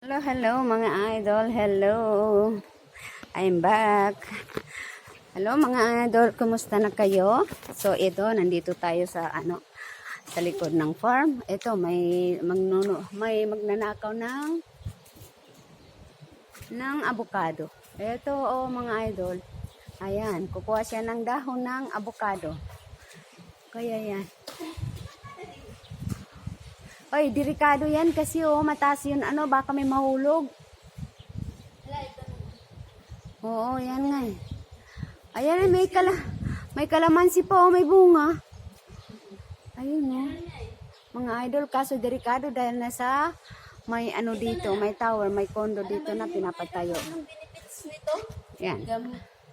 Hello, hello mga idol. Hello. I'm back. Hello mga idol, kumusta na kayo? So ito, nandito tayo sa sa likod ng farm. Ito may magnanakaw ng avocado. Ito mga idol. Ayan, kukuha siya ng dahon ng avocado. Kaya yan. Oy, delikado yan kasi mataas yun baka may mahulog. Oo, yan nga eh. Ayan, may kalamansi pa may bunga. Ayun mga idol, kaso delikado dahil nasa may dito, may tower, may condo dito na pinapatayo. Ang benefits nito, Yan.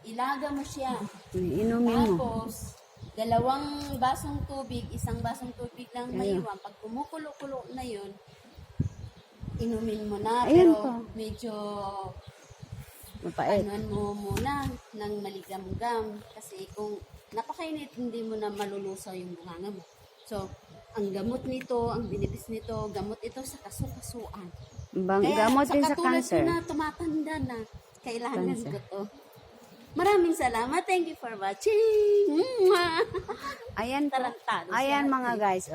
ilaga mo siya. Inumin mo. Tapos, 2 basong tubig, 1 basong tubig lang maiwan. Pag kumukulo-kulo na yun, inumin mo na. Ayun Pero po. medyo Mapait. anuan mo muna ng maligam-gam. Kasi kung napakainit, hindi mo na malulusaw yung bunganga mo. So, ang gamot nito, ang benefits nito, gamot ito sa kasukasuan. Gamot din sa cancer. Kaya sa katulad ko na tumatanda na, kailangan Cancer. ko to. Maraming salamat. Thank you for watching. Ayan po. Tarantado Ayan siya. mga guys,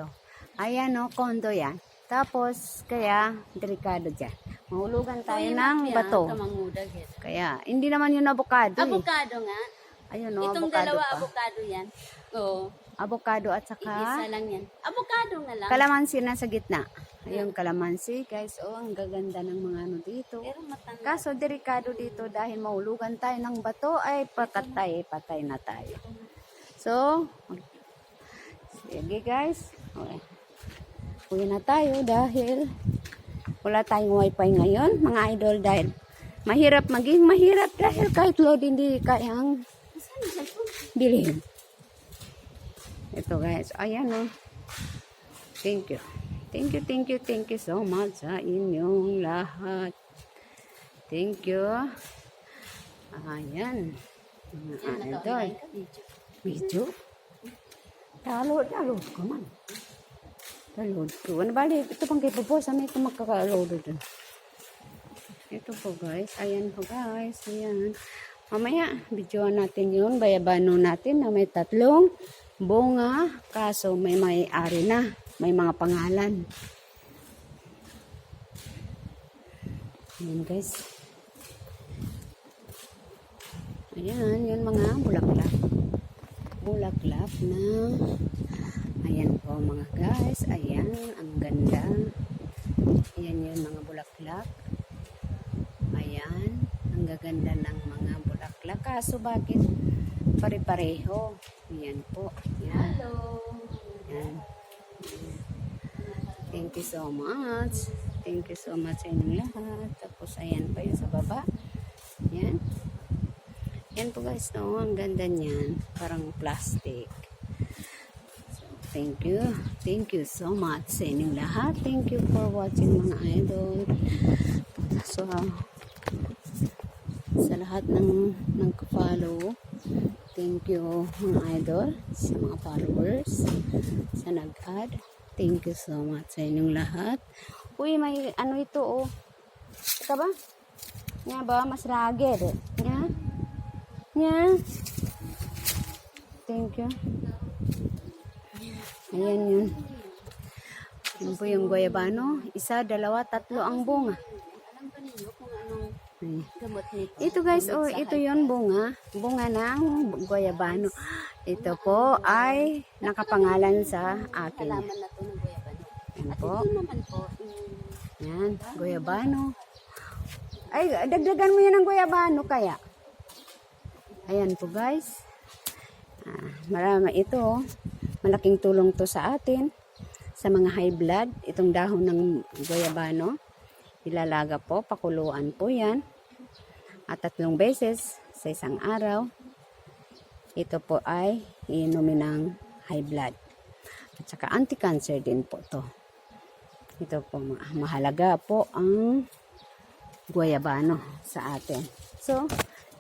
Ayan condo yan. Tapos, kaya, delikado dyan. Mahulugan tayo ng bato. Kaya, hindi naman yun avocado Avocado nga. Ayun Itong avocado dalawa pa. avocado yan. Oo. Avocado at Isa saka lang yan. Avocado nga lang. kalamansi na sa gitna. Ayun, kalamansi guys. Ang gaganda ng mga dito. Pero matanda. Kaso, delikado dito dahil mahulugan tayo ng bato, ay patay na tayo. So, sige guys. Okay. Uwi na tayo dahil wala tayong wifi ngayon, mga idol, dahil maging mahirap dahil kahit load hindi kayang bilhin. Ito guys, ayan Thank you. Thank you so much sa inyong lahat. Thank you. Ayan. Mga idol. Video? Download ko man. Download ko. Ano bali? Ito pang kay Popo. Saan ito magkaka-load dun? Ito po guys. Ayan po guys. Ayan. Mamaya, videoan natin yun. Bayabano natin na may 3 bunga. Kaso may may-ari na. May mga pangalan. Ayan guys. Ayan. Yun mga bulaklak. Bulaklak na ayan po mga guys, ayan, ang ganda. Ayan yun mga bulaklak. Ayan, ang gaganda ng mga bulaklak. Kaso bakit pare-pareho? Ayan po. Ayan. Hello. Ayan. Thank you so much. Thank you so much sa inyong lahat. Tapos ayan pa yun sa baba. Ayan. Ayan po guys, ang ganda niyan. Parang plastic. Thank you. Thank you so much sa inyong lahat. Thank you for watching mga idol. So, sa lahat ng nag-follow, thank you mga idol, sa mga followers, sa nag-add. Thank you so much sa inyong lahat. Uy, may ito Ito ba? Nga ba? Mas ragged. Nga? Nga? Thank you. Ayan yun. Yun po yung guayabano. 1, 2, 3 ang bunga. Alam ba ninyo kung anong gamot nito? Ito guys, Gamot sa ito yun bunga. Bunga ng guayabano. Ito po ay nakapangalan sa akin. Kalaman na to ng guayabano. Yan At po. ito naman po, Yan, guayabano. Ay, dagdagan mo yan ng guayabano kaya. Ayan po guys. Marami ito. Malaking tulong to sa atin. Sa mga high blood. Itong dahon ng guayabano. Ilalaga po. Pakuluan po yan. At 3 beses sa isang araw. Ito po ay iinumin ng high blood. At saka anti-cancer din po to. Ito po mahalaga po ang guayabano sa atin. So,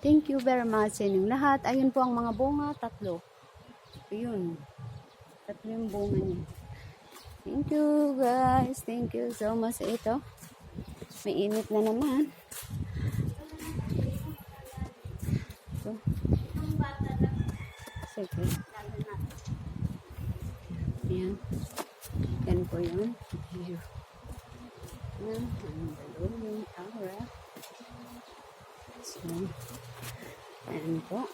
thank you very much sa inyong lahat. Ayun po ang mga bunga, 3. Ayun. 3 yung bunga niya. Thank you guys. Thank you so much sa ito. May init na naman. So, sige. Yan. Yan po yun. View. Yan. Ang balon yung aura. So, yan po.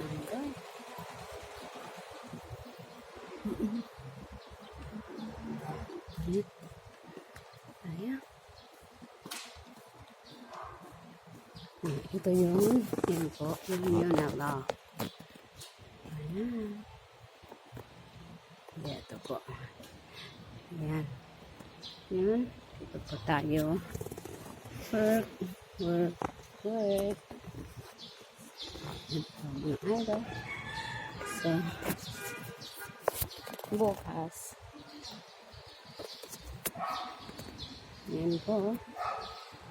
Ayan. Ayan. Ito yun. Yan po. Yun ala. Ayan. Ito po. Ayan. Yan. Ito po tayo. Work. Work. Work. Ito mga idol. So, bukas. Yan po.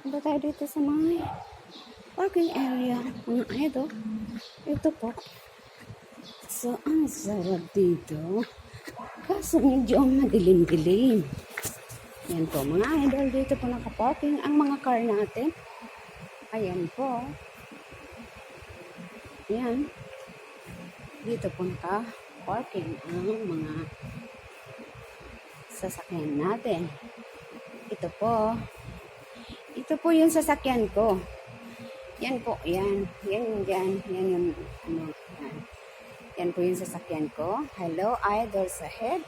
Punta tayo dito sa mga parking area. Mga idol. Ito po. So, ang sarap dito. Kaso medyo madilim-dilim. Yan po, mga idol. Dito po nakaparking ang mga car natin. Ayan po. Yan. Dito po naka-parking ang mga sasakyan natin. Ito po. Ito po yung sasakyan ko. Yan po, yan. Yan, yan. Yan yung, yan. Yan po yung sasakyan ko. Hello, idols ahead.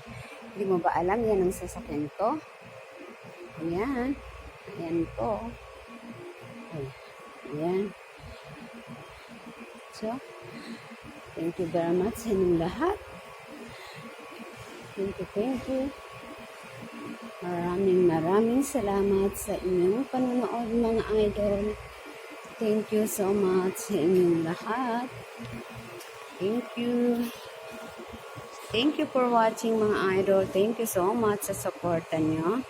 Hindi mo ba alam yan ang sasakyan ko? Ayan. Ayan po. Ayan. So, thank you very much sa inyong lahat. Thank you, thank you. Maraming salamat sa inyong panonood mga idol. Thank you so much sa inyong lahat. Thank you. Thank you for watching mga idol. Thank you so much sa suporta nyo.